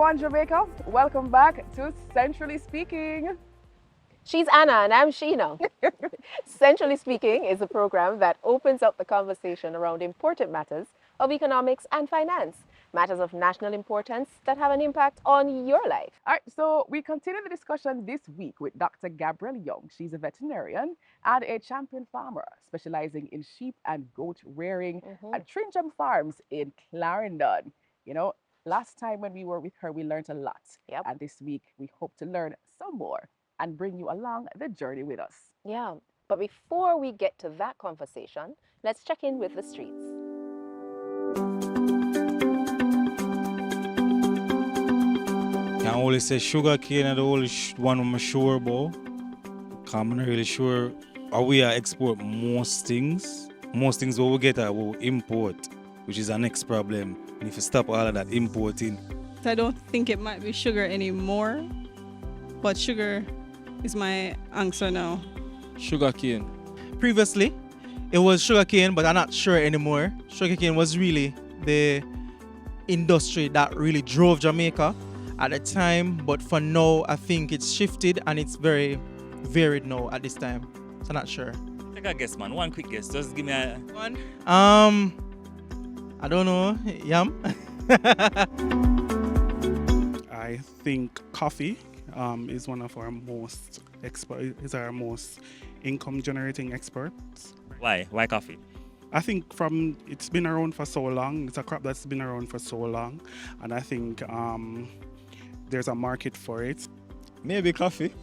everyone, Jamaica. Welcome back to Centrally Speaking. She's Anna and I'm Sheena. Centrally Speaking is a program that opens up the conversation around important matters of economics and finance, matters of national importance that have an impact on your life. All right, so we continue the discussion this week with Dr. Gabrielle Young. She's a veterinarian and a champion farmer specializing in sheep and goat rearing at Trinjam Farms in Clarendon. You know, last time when we were with her, we learned a lot. Yep. And this week, we hope to learn some more and bring you along the journey with us. Yeah, but before we get to that conversation, let's check in with the streets. Can only say sugar cane are the only one I'm sure about. I'm not really sure how we export most things. Most things what we get are we import, which is our next problem. And if you stop all of that importing. I don't think it might be sugar anymore, but sugar is my answer now. Sugar cane. Previously, it was sugar cane, but I'm not sure anymore. Sugar cane was really the industry that really drove Jamaica at the time, but for now, I think it's shifted and it's very varied now at this time. So I'm not sure. Take a guess, man. One quick guess. Just give me a... One. I don't know. Yam. I think coffee is one of our most income generating exports. Why? Why coffee? I think it's been around for so long. It's a crop that's been around for so long, and I think there's a market for it. Maybe coffee,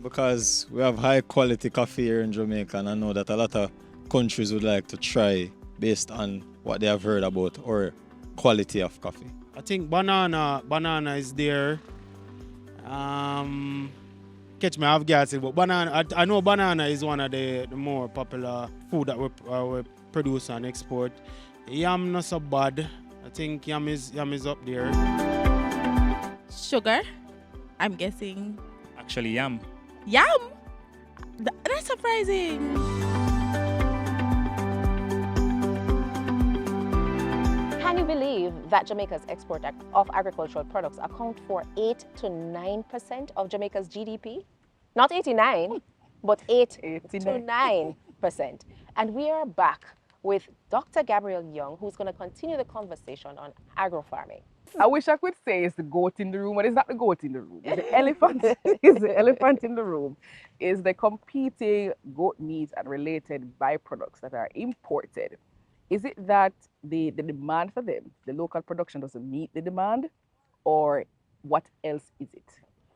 because we have high quality coffee here in Jamaica, and I know that a lot of countries would like to try based on what they have heard about our quality of coffee. I think banana is there. Catch me off guard, but banana. I know banana is one of the more popular food that we produce and export. Yam not so bad. I think yam is up there. Sugar, I'm guessing. Actually, yam. Yam? That's surprising. Can you believe that Jamaica's export of agricultural products account for 8 to 9% of Jamaica's GDP? Not 89, but 8 to 9%. And we are back with Dr. Gabrielle Young, who's going to continue the conversation on agro-farming. I wish I could say it's the goat in the room, but it's not the goat in the room. It's the elephant. It's the elephant in the room. Is the competing goat meat and related byproducts that are imported. Is it that the demand for them, the local production doesn't meet the demand, or what else is it?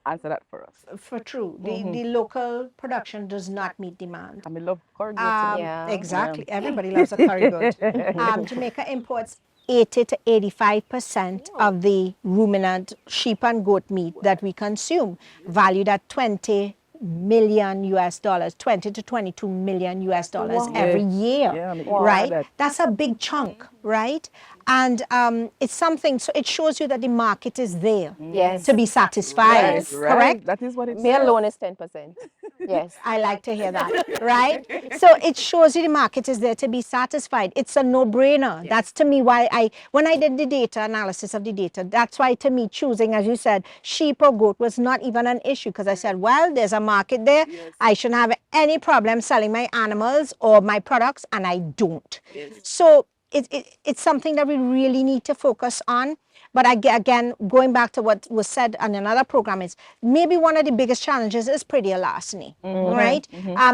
Answer that for us. For true, the local production does not meet demand. I mean, love curry goat. Yeah. Exactly, everybody loves a curry goat. Jamaica imports 80 to 85% of the ruminant sheep and goat meat that we consume, valued at $20 million US, 20 to 22 million US dollars every year, right? That's a big chunk, right? And it's something, so it shows you that the market is there to be satisfied, Yes, right. correct? That is what it Me says. alone is 10%. Yes. I like to hear that, right? So it shows you the market is there to be satisfied. It's a no-brainer. That's to me why when I did the data analysis of the data, that's why to me choosing, as you said, sheep or goat was not even an issue, because I said, well, there's a market there. I shouldn't have any problem selling my animals or my products, and I don't. So it's something that we really need to focus on. But again, going back to what was said on another program, is maybe one of the biggest challenges is predial larceny, right?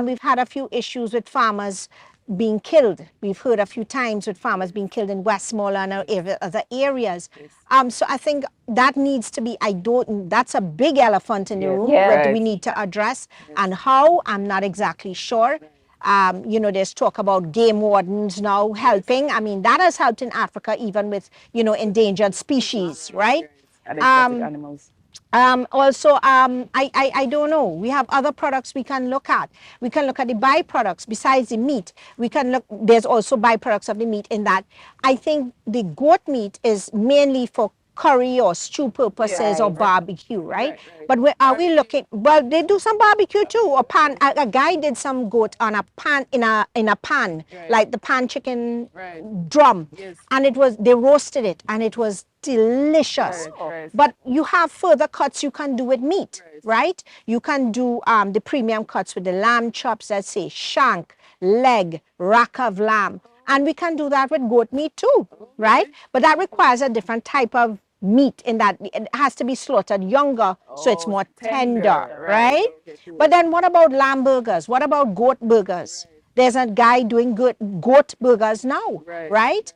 We've had a few issues with farmers being killed. We've heard a few times with farmers being killed in Westmoreland or other areas. So I think that needs to be, that's a big elephant in the room that we need to address. And how, I'm not exactly sure. There's talk about game wardens now helping. I mean, that has helped in Africa, even with, endangered species, right? And exotic animals. I don't know. We have other products we can look at. We can look at the byproducts besides the meat. There's also byproducts of the meat in that. I think the goat meat is mainly for curry or stew purposes or Right. barbecue, right? Right, right. But are we looking? Well, they do some barbecue too. A pan. A guy did some goat on a pan in a pan, Right. like the pan chicken Right. drum, Yes. and they roasted it, and it was delicious. Right, right. But you have further cuts you can do with meat, Right. right? You can do the premium cuts with the lamb chops, let's say shank, leg, rack of lamb. And we can do that with goat meat too, right? But that requires a different type of meat in that it has to be slaughtered younger, so it's more tender, right? Okay, cool. But then what about lamb burgers? What about goat burgers? There's a guy doing good goat burgers now, right?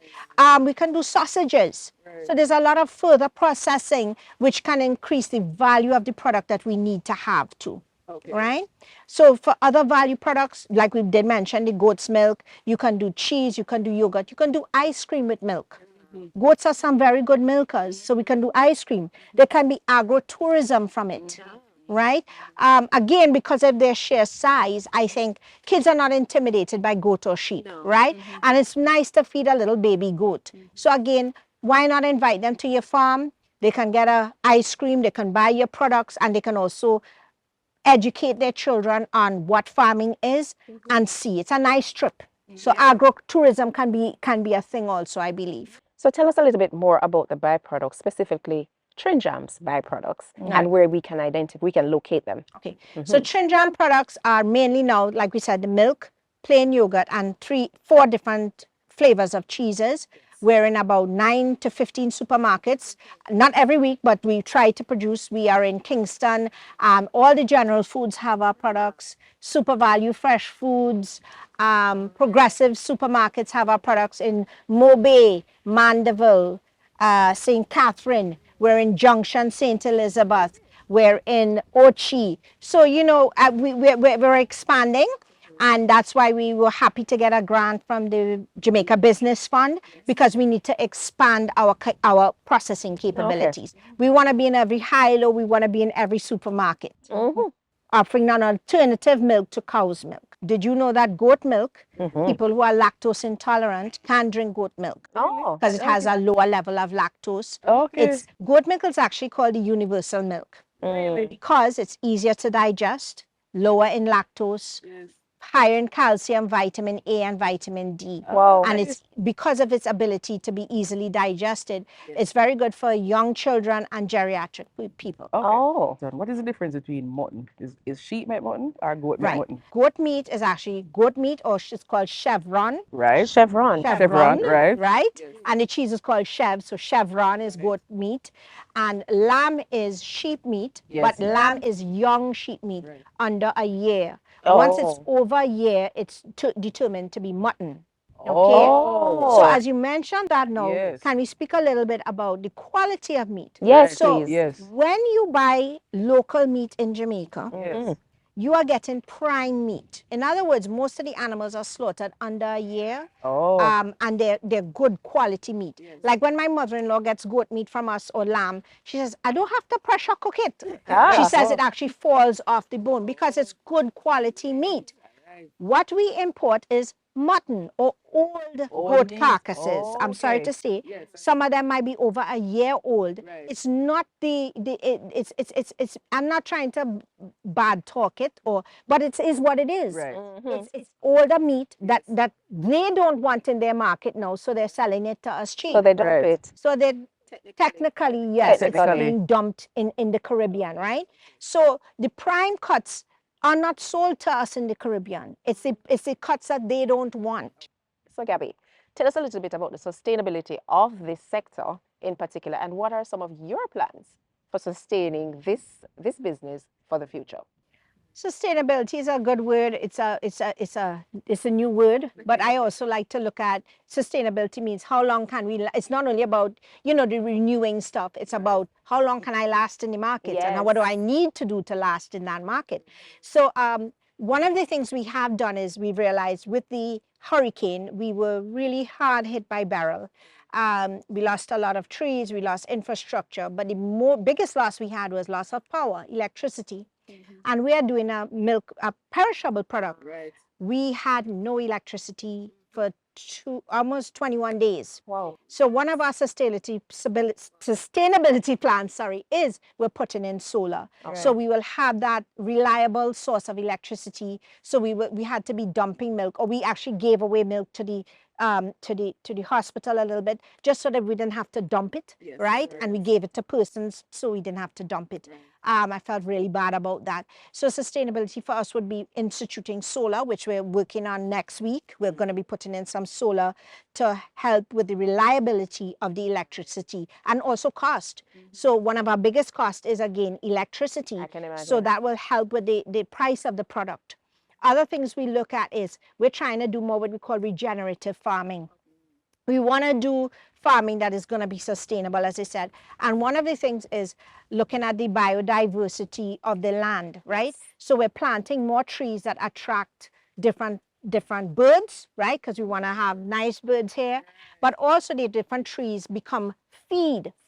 We can do sausages. So there's a lot of further processing which can increase the value of the product that we need to have too. Okay. Right? So for other value products, like we did mention, the goat's milk, you can do cheese, you can do yogurt, you can do ice cream with milk. Goats are some very good milkers, so we can do ice cream. There can be agro-tourism from it, right? Again, because of their sheer size, I think kids are not intimidated by goat or sheep, right? And it's nice to feed a little baby goat. So again, why not invite them to your farm? They can get a ice cream, they can buy your products, and they can also educate their children on what farming is and see. It's a nice trip. So agro-tourism can be a thing also, I believe. So tell us a little bit more about the byproducts, specifically Trinjam's byproducts, and where we can locate them. Okay, so Trinjam products are mainly now, like we said, the milk, plain yogurt, and 4 different flavors of cheeses. We're in about 9 to 15 supermarkets, not every week, but we try to produce. We are in Kingston. All the general foods have our products. Super Value Fresh Foods, progressive supermarkets have our products in Mobay, Mandeville, St. Catherine. We're in Junction, St. Elizabeth. We're in Ochi. So, you know, we're expanding. And that's why we were happy to get a grant from the Jamaica Business Fund, because we need to expand our processing capabilities. We want to be in every high-low. We want to be in every supermarket, offering an alternative milk to cow's milk. Did you know that goat milk, people who are lactose intolerant can drink goat milk? Because it has a lower level of lactose. Goat milk is actually called the universal milk. Because it's easier to digest, lower in lactose, higher in calcium, vitamin A, and vitamin D. And it's because of its ability to be easily digested, it's very good for young children and geriatric people. So what is the difference between mutton? Is sheep meat mutton or goat meat mutton? Goat meat is actually goat meat, or it's called chevron. Right. Chevron, right. Right? And the cheese is called chev, so chevron is goat meat. And lamb is sheep meat, but lamb is young sheep meat under a year. Once it's over a year, it's determined to be mutton. Okay? So as you mentioned that now, can we speak a little bit about the quality of meat? Yes, so please. When you buy local meat in Jamaica, you are getting prime meat. In other words, most of the animals are slaughtered under a year, and they're good quality meat. Like when my mother-in-law gets goat meat from us or lamb, she says, I don't have to pressure cook it. She says it actually falls off the bone because it's good quality meat. What we import is mutton or old goat carcasses. I'm sorry to say, some of them might be over a year old. It's not it's I'm not trying to bad talk it, but it is what it is. It's older meat that they don't want in their market now, so they're selling it to us cheap. So they dump it. So they technically, yes, it's being dumped in the Caribbean, right? So the prime cuts are not sold to us in the Caribbean. It's the cuts that they don't want. So Gabby, tell us a little bit about the sustainability of this sector in particular, and what are some of your plans for sustaining this business for the future? Sustainability is a good word. It's a new word, but I also like to look at sustainability means how long can we, it's not only about, you know, the renewing stuff. It's about how long can I last in the market, and what do I need to do to last in that market. So one of the things we have done is we've realized with the hurricane, we were really hard hit by Beryl. We lost a lot of trees, we lost infrastructure, but the biggest loss we had was loss of power, electricity. And we are doing a perishable product. We had no electricity for almost 21 days. Wow. So one of our sustainability plans, is we're putting in solar. So we will have that reliable source of electricity. So we had to be dumping milk, or we actually gave away milk to the hospital a little bit, just so that we didn't have to dump it, right? And we gave it to persons so we didn't have to dump it. I felt really bad about that. So sustainability for us would be instituting solar, which we're working on next week. We're going to be putting in some solar to help with the reliability of the electricity and also cost. So one of our biggest costs is, again, electricity. I can imagine. So that will help with the price of the product. Other things we look at is we're trying to do more what we call regenerative farming. We want to do farming that is going to be sustainable, as I said. And one of the things is looking at the biodiversity of the land, right? So we're planting more trees that attract different birds, right? Because we want to have nice birds here. But also the different trees become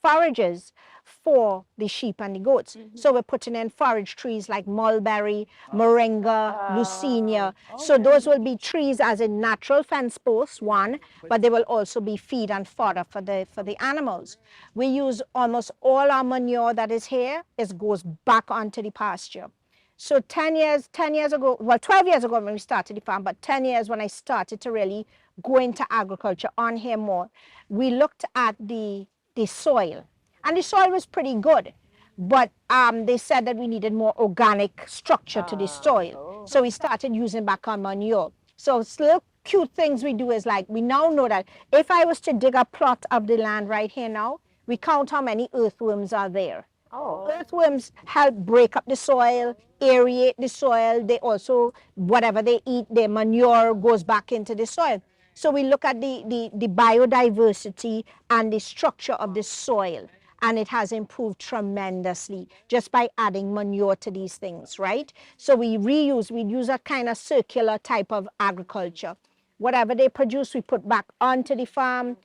forages for the sheep and the goats. So we're putting in forage trees like mulberry, moringa, lucina. So those will be trees as a natural fence post, one, but they will also be feed and fodder for the animals. We use almost all our manure that is here, it goes back onto the pasture. So 10 years ago, well, 12 years ago when we started the farm, but 10 years when I started to really go into agriculture on here more, we looked at the soil. And the soil was pretty good. But they said that we needed more organic structure to the soil. So we started using back our manure. So little cute things we do is like, we now know that if I was to dig a plot of the land right here now, we count how many earthworms are there. Earthworms help break up the soil, aerate the soil. They also, whatever they eat, their manure goes back into the soil. So we look at the biodiversity and the structure of the soil, and it has improved tremendously just by adding manure to these things, right? So we use a kind of circular type of agriculture. Whatever they produce, we put back onto the farm.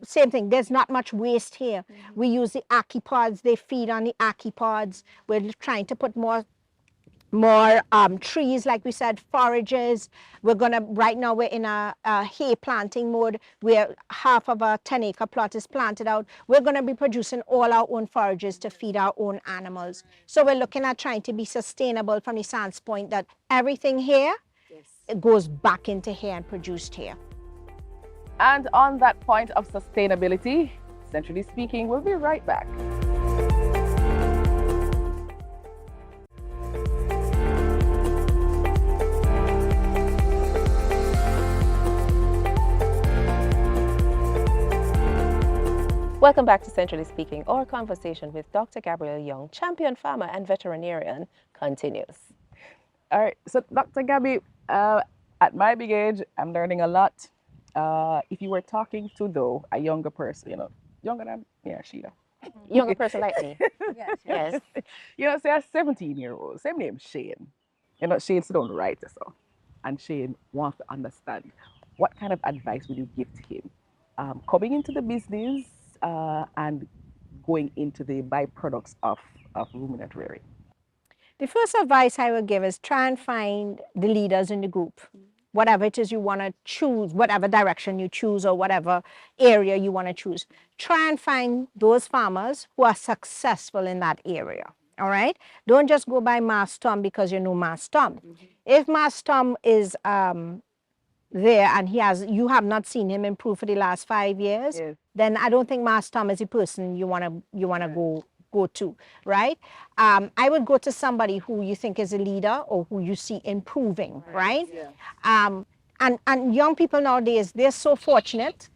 Same thing, there's not much waste here. We use the archaepods, they feed on the archaepods. We're trying to put more trees, like we said, forages. Right now we're in a hay planting mode where half of a 10-acre plot is planted out. We're going to be producing all our own forages to feed our own animals. So we're looking at trying to be sustainable from the standpoint that everything here it goes back into here and produced here. And on that point of sustainability, centrally speaking, we'll be right back. Welcome back to Centrally Speaking. Our conversation with Dr. Gabrielle Young, champion farmer and veterinarian, continues. All right, so Dr. Gabby, at my big age, I'm learning a lot. If you were talking to, though, a younger person, younger than, Sheena. Younger person like me. Yes. Say a 17-year-old, same name, Shane. Shane sit down right so. And Shane wants to understand what kind of advice would you give to him coming into the business and going into the byproducts of ruminant rearing? The first advice I would give is try and find the leaders in the group. Whatever it is you want to choose, whatever direction you choose or whatever area you want to choose, try and find those farmers who are successful in that area, all right? Don't just go by Mass Tom because you know Mass Tom. If Mass Tom is there and you have not seen him improve for the last 5 years, then I don't think Mass Tom is the person you want to go to, right? I would go to somebody who you think is a leader or who you see improving, right? And young people nowadays, they're so fortunate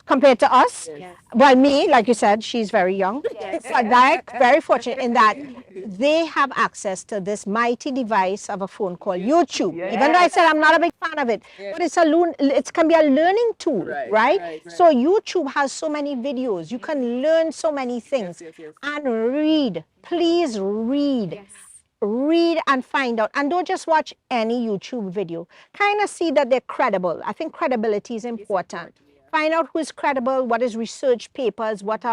compared to us. Well, me, like you said, she's very young. But they're very fortunate in that they have access to this mighty device of a phone called YouTube. Even though I said I'm not a big fan of it, but it can be a learning tool, right? So YouTube has so many videos. You can learn so many things. And read. Please read. Read and find out. And don't just watch any YouTube video. Kind of see that they're credible. I think credibility is important. Find out who is credible, what is research papers, what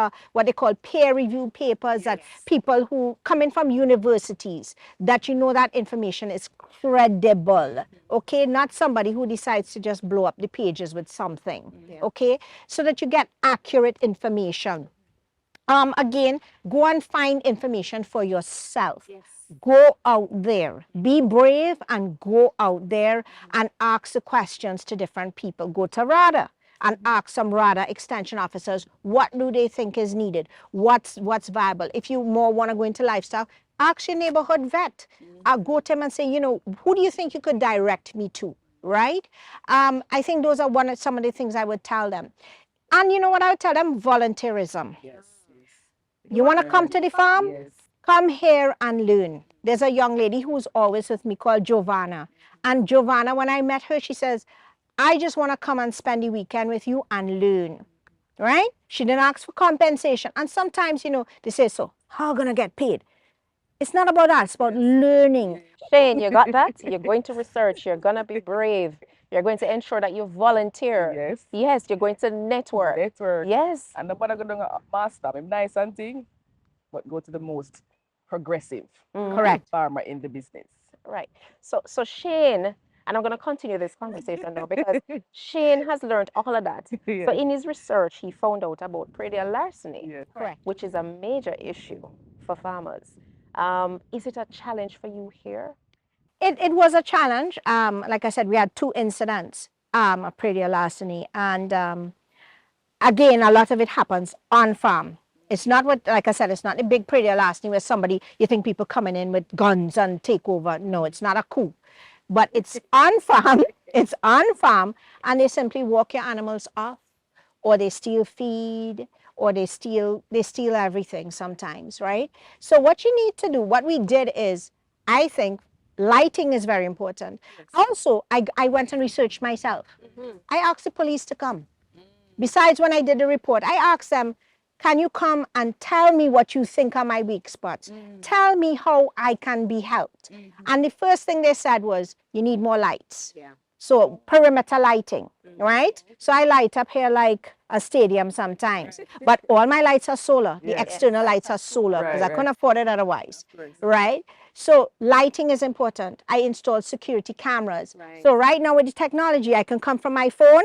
they call peer review papers, that people who come in from universities, that you know that information is credible, okay? Not somebody who decides to just blow up the pages with something, okay? So that you get accurate information. Again, go and find information for yourself. Go out there, be brave and go out there and ask the questions to different people. Go to RADA and ask some RADA extension officers, what do they think is needed? What's viable? If you more want to go into lifestyle, ask your neighborhood vet. Go to him and say, you know, who do you think you could direct me to, right? I think those are some of the things I would tell them. And you know what I would tell them? Volunteerism. You want to come to the farm? Come here and learn. There's a young lady who's always with me called Giovanna. And Giovanna, when I met her, she says, I just want to come and spend the weekend with you and learn, right? She didn't ask for compensation. And sometimes, you know, they say, so how are you going to get paid? It's not about that. It's about learning. Shane, you got that? You're going to research. You're going to be brave. You're going to ensure that you volunteer. Yes, you're going to network. Yes. And the one going to master, I'm nice and thing, but go to the most progressive Correct farmer in the business. Right. So Shane, and I'm going to continue this conversation now because Shane has learned all of that. So in his research, he found out about predial larceny, correct, which is a major issue for farmers. Is it a challenge for you here? It was a challenge. Like I said, we had 2 incidents of predial larceny. And again, a lot of it happens on farm. It's not what, like I said, it's not a big predial larceny where somebody, you think people coming in with guns and take over. No, it's not a coup. But it's on farm, it's on farm, and they simply walk your animals off, or they steal feed, or they steal everything sometimes, right? So what you need to do, what we did is, I think, lighting is very important. Also, I went and researched myself. I asked the police to come. Besides, when I did the report, I asked them, can you come and tell me what you think are my weak spots? Tell me how I can be helped. And the first thing they said was, you need more lights. So perimeter lighting, right? So I light up here like a stadium sometimes, but all my lights are solar. The external lights are solar because I couldn't afford it otherwise, right? So lighting is important. I installed security cameras. So right now with the technology, I can come from my phone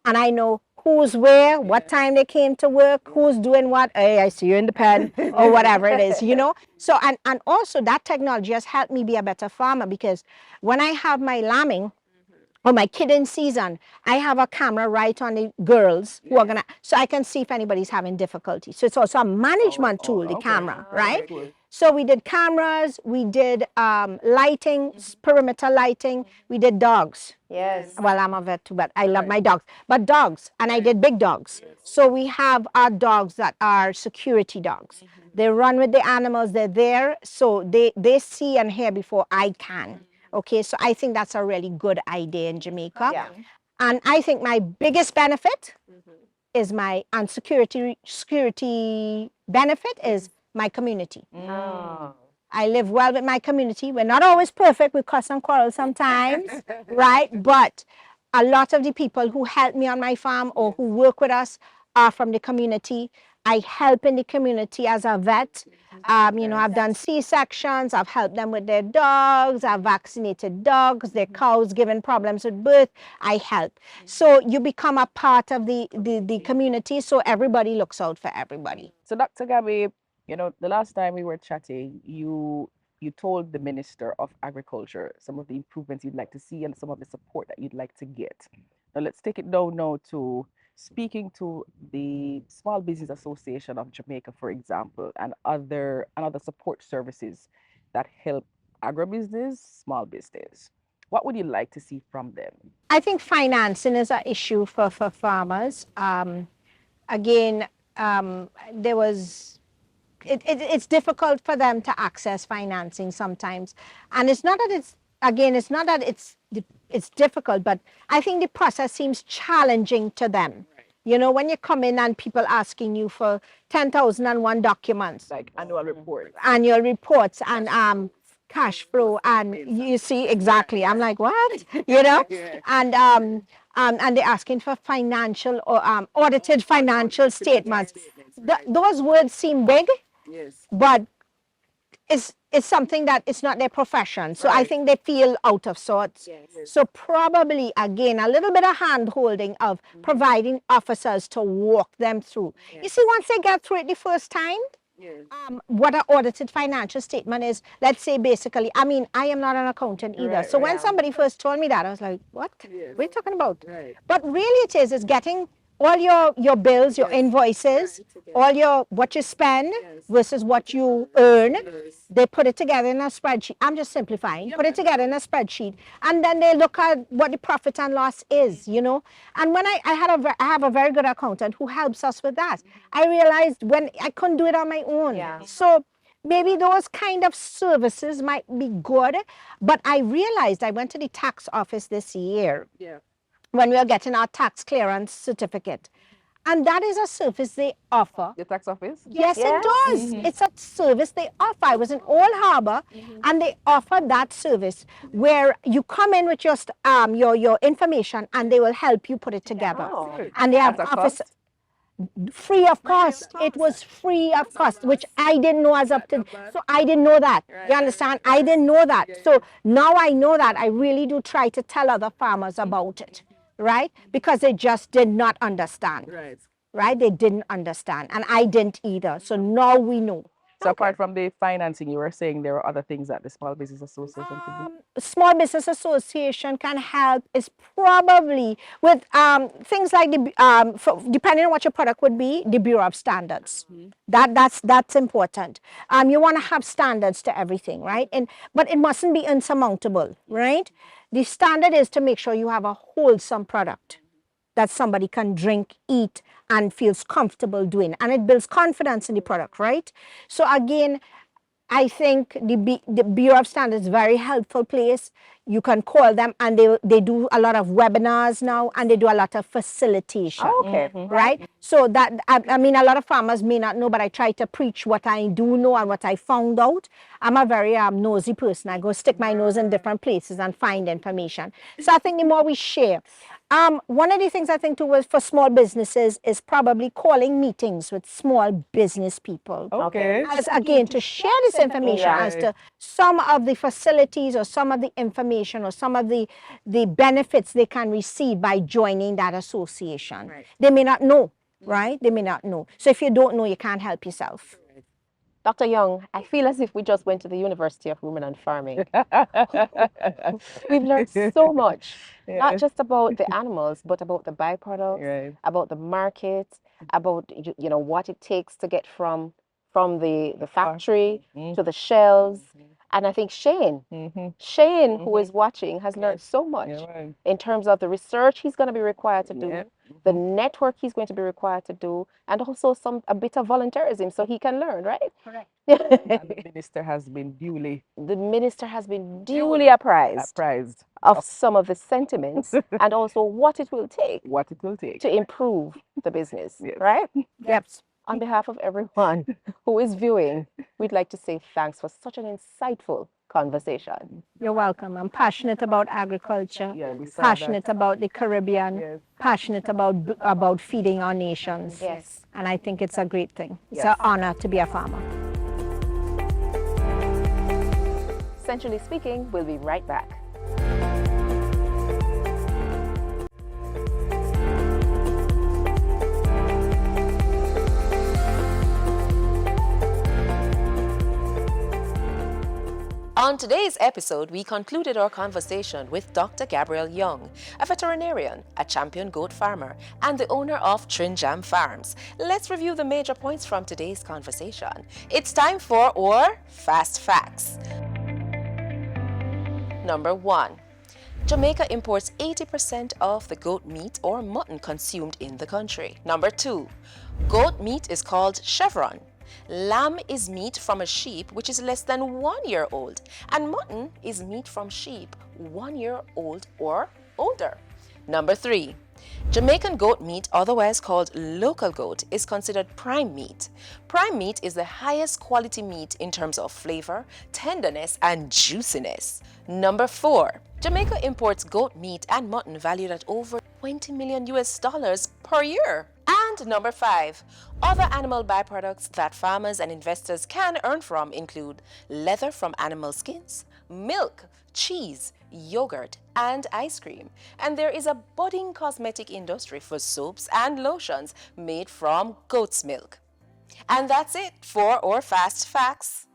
and I know who's where, what time they came to work, who's doing what. Hey, I see you in the pen or whatever it is, you know. So and also that technology has helped me be a better farmer because when I have my lambing or my kidding season, I have a camera right on the girls who are gonna, so I can see if anybody's having difficulty. So it's also a management tool, the camera, right? So we did cameras, we did lighting, perimeter lighting, we did dogs. Yes. Well, I'm a vet too, but I love my dogs. But dogs, and I did big dogs. So we have our dogs that are security dogs. They run with the animals, they're there, so they see and hear before I can. Okay, so I think that's a really good idea in Jamaica. And I think my biggest benefit is security benefit is my community. I live well with my community. We're not always perfect. We cuss and quarrel sometimes, right? But a lot of the people who help me on my farm or who work with us are from the community. I help in the community as a vet. You know, I've done C-sections. I've helped them with their dogs. I've vaccinated dogs. Their cows given problems with birth. I help. So you become a part of the community. So everybody looks out for everybody. So Dr. Gabby, you know, the last time we were chatting, you told the Minister of Agriculture some of the improvements you'd like to see and some of the support that you'd like to get. Now let's take it down now to speaking to the Small Business Association of Jamaica, for example, and other support services that help agribusiness, small business. What would you like to see from them? I think financing is an issue for farmers. Again, it's difficult for them to access financing sometimes. And it's not that it's difficult, but I think the process seems challenging to them. You know, when you come in and people asking you for 10,001 documents. Like annual reports. Annual reports and cash flow, and you see exactly. I'm like, what? You know, and they're asking for financial or audited financial statements. Those words seem big, but it's something that it's not their profession. So I think they feel out of sorts. So probably again a little bit of hand holding of providing officers to walk them through. You see, once they get through it the first time, what an audited financial statement is, let's say basically, I mean, I am not an accountant either. So when somebody first told me that, I was like, what? What are you talking about? But really it is getting all your bills, your invoices, all your what you spend versus what you earn. They put it together in a spreadsheet. I'm just simplifying. Put it together in a spreadsheet, and then they look at what the profit and loss is, you know. And when I have a very good accountant who helps us with that, I realized when I couldn't do it on my own. So maybe those kind of services might be good, but I realized I went to the tax office this year. When we are getting our tax clearance certificate. And that is a service they offer. The tax office? Yes, it does. It's a service they offer. I was in Old Harbor, and they offer that service where you come in with your information, and they will help you put it together. And they have office free of cost. It was free of cost, which I didn't know as up to. So I didn't know that. You understand? I didn't know that. So now I know that. I really do try to tell other farmers about it. Right? Because they just did not understand. Right? They didn't understand. And I didn't either. So now we know. So apart from the financing, you were saying there are other things that the Small Business Association can do? Small Business Association can help is probably with things like, depending on what your product would be, the Bureau of Standards. That's important. You want to have standards to everything, right? But it mustn't be insurmountable, right? The standard is to make sure you have a wholesome product that somebody can drink, eat, and feels comfortable doing. And it builds confidence in the product, right? So again, I think the Bureau of Standards is a very helpful place. You can call them, and they do a lot of webinars now, and they do a lot of facilitation. Right? So that, I mean, a lot of farmers may not know, but I try to preach what I do know and what I found out. I'm a very nosy person. I go stick my nose in different places and find information. So I think the more we share. One of the things I think too for small businesses is probably calling meetings with small business people. As again, to share this information as to some of the facilities or some of the information or some of the benefits they can receive by joining that association. They may not know, right? They may not know. So if you don't know, you can't help yourself. Dr. Young, I feel as if we just went to the University of Ruminant Farming. We've learned so much, not just about the animals, but about the byproducts, about the market, about what it takes to get from the factory to the shelves. And I think Shane, who is watching, has learned so much in terms of the research he's going to be required to do, the network he's going to be required to do, and also a bit of volunteerism so he can learn, right? Correct. And the minister has been duly apprised of some of the sentiments and also what it will take to improve the business, right? Yep. On behalf of everyone who is viewing, we'd like to say thanks for such an insightful conversation. You're welcome. I'm passionate about agriculture, passionate about the Caribbean, passionate about feeding our nations. And I think it's a great thing. It's an honor to be a farmer. Centrally Speaking, we'll be right back. On today's episode, we concluded our conversation with Dr. Gabrielle Young, a veterinarian, a champion goat farmer, and the owner of Trinjam Farms. Let's review the major points from today's conversation. It's time for our Fast Facts. Number 1. Jamaica imports 80% of the goat meat or mutton consumed in the country. Number 2. Goat meat is called chevron. Lamb is meat from a sheep which is less than 1 year old, and mutton is meat from sheep 1 year old or older. Number 3. Jamaican goat meat, otherwise called local goat, is considered prime meat. Prime meat is the highest quality meat in terms of flavor, tenderness, and juiciness. Number 4. Jamaica imports goat meat and mutton valued at over $20 million per year. And number 5. Other animal byproducts that farmers and investors can earn from include leather from animal skins, milk, cheese, yogurt, and ice cream. And there is a budding cosmetic industry for soaps and lotions made from goat's milk. And that's it for our Fast Facts.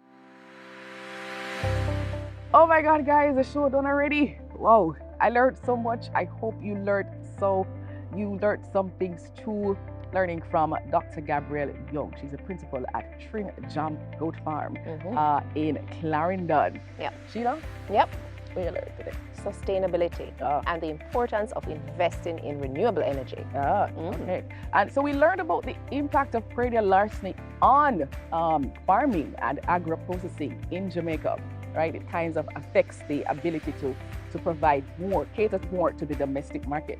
Oh my God, guys, the show done already. Wow, I learned so much. I hope you learned some things too, learning from Dr. Gabrielle Young. She's a principal at Trin Jam Goat Farm in Clarendon. Yep. Sheena? Yep. What you learned today? Sustainability and the importance of investing in renewable energy. Okay. And so we learned about the impact of predial larceny on farming and agro-processing in Jamaica, right? It kind of affects the ability to provide more, cater more to the domestic market.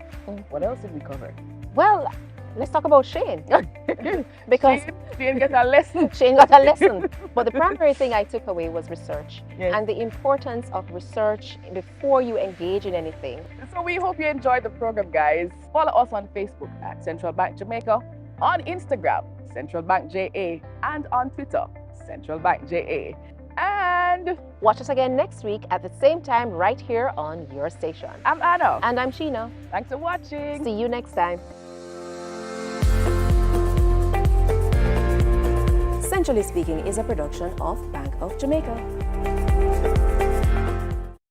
What else did we cover? Well, let's talk about Shane. Because Shane got a lesson. Shane got a lesson. But the primary thing I took away was research, Yes. and the importance of research before you engage in anything. So we hope you enjoyed the program, guys. Follow us on Facebook at Central Bank Jamaica, on Instagram, Central Bank JA, and on Twitter, Central Bank JA. And watch us again next week at the same time right here on your station. I'm Anna. And I'm Sheena. Thanks for watching. See you next time. Centrally Speaking is a production of Bank of Jamaica.